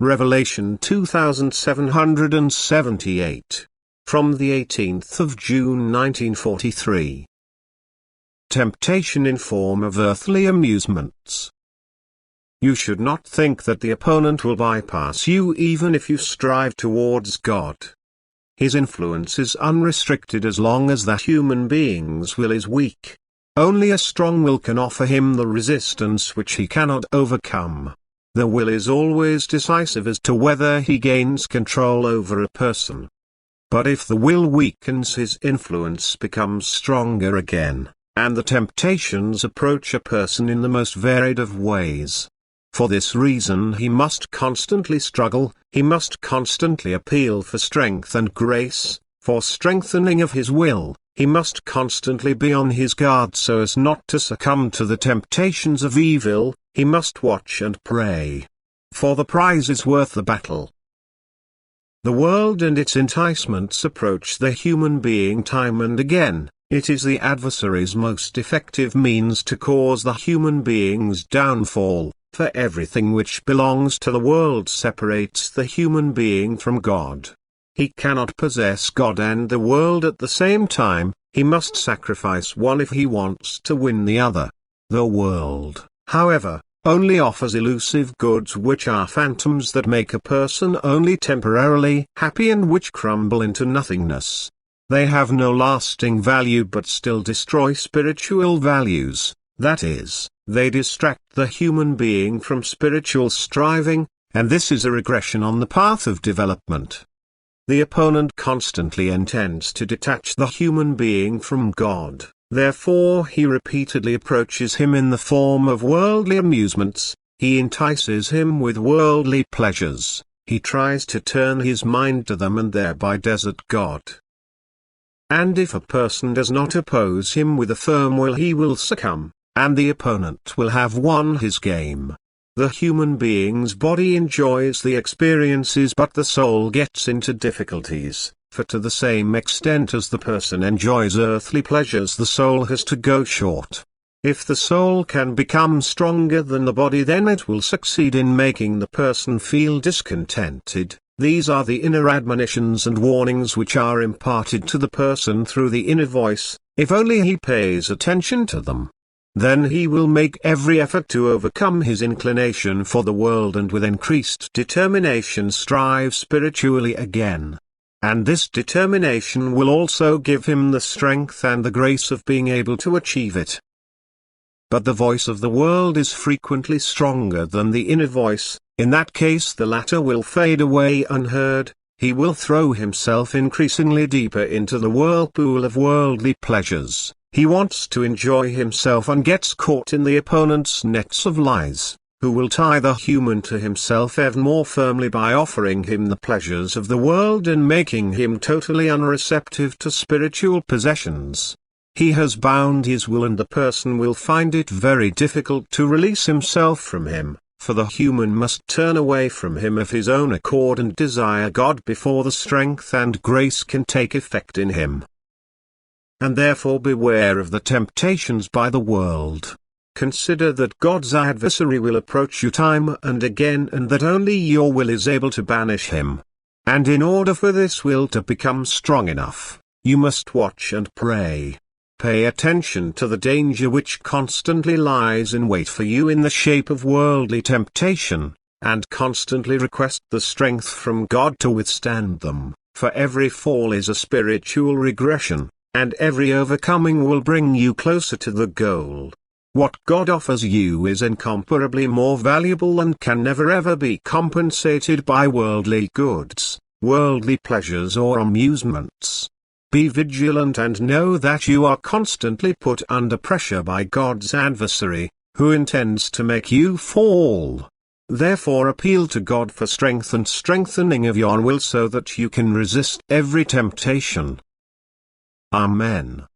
Revelation 2778. From the 18th of June 1943. Temptation in form of earthly amusements. You should not think that the opponent will bypass you even if you strive towards God. His influence is unrestricted as long as that human being's will is weak. Only a strong will can offer him the resistance which he cannot overcome. The will is always decisive as to whether he gains control over a person. But if the will weakens, his influence becomes stronger again, and the temptations approach a person in the most varied of ways. For this reason he must constantly struggle, he must constantly appeal for strength and grace, for strengthening of his will. He must constantly be on his guard so as not to succumb to the temptations of evil. He must watch and pray. For the prize is worth the battle. The world and its enticements approach the human being time and again. It is the adversary's most effective means to cause the human being's downfall, for everything which belongs to the world separates the human being from God. He cannot possess God and the world at the same time. He must sacrifice one if he wants to win the other. The world, however, only offers elusive goods which are phantoms that make a person only temporarily happy and which crumble into nothingness. They have no lasting value but still destroy spiritual values, that is, they distract the human being from spiritual striving, and this is a regression on the path of development. The opponent constantly intends to detach the human being from God. Therefore he repeatedly approaches him in the form of worldly amusements, he entices him with worldly pleasures, he tries to turn his mind to them and thereby desert God. And if a person does not oppose him with a firm will, he will succumb, and the opponent will have won his game. The human being's body enjoys the experiences but the soul gets into difficulties. For to the same extent as the person enjoys earthly pleasures, the soul has to go short. If the soul can become stronger than the body, then it will succeed in making the person feel discontented. These are the inner admonitions and warnings which are imparted to the person through the inner voice, if only he pays attention to them. Then he will make every effort to overcome his inclination for the world and with increased determination strive spiritually again. And this determination will also give him the strength and the grace of being able to achieve it. But the voice of the world is frequently stronger than the inner voice. In that case the latter will fade away unheard, he will throw himself increasingly deeper into the whirlpool of worldly pleasures, he wants to enjoy himself and gets caught in the opponent's nets of lies, who will tie the human to himself ever more firmly by offering him the pleasures of the world and making him totally unreceptive to spiritual possessions. He has bound his will and the person will find it very difficult to release himself from him, for the human must turn away from him of his own accord and desire God before the strength and grace can take effect in him. And therefore beware of the temptations by the world. Consider that God's adversary will approach you time and again and that only your will is able to banish him. And in order for this will to become strong enough, you must watch and pray. Pay attention to the danger which constantly lies in wait for you in the shape of worldly temptation, and constantly request the strength from God to withstand them, for every fall is a spiritual regression, and every overcoming will bring you closer to the goal. What God offers you is incomparably more valuable and can never ever be compensated by worldly goods, worldly pleasures or amusements. Be vigilant and know that you are constantly put under pressure by God's adversary, who intends to make you fall. Therefore appeal to God for strength and strengthening of your will so that you can resist every temptation. Amen.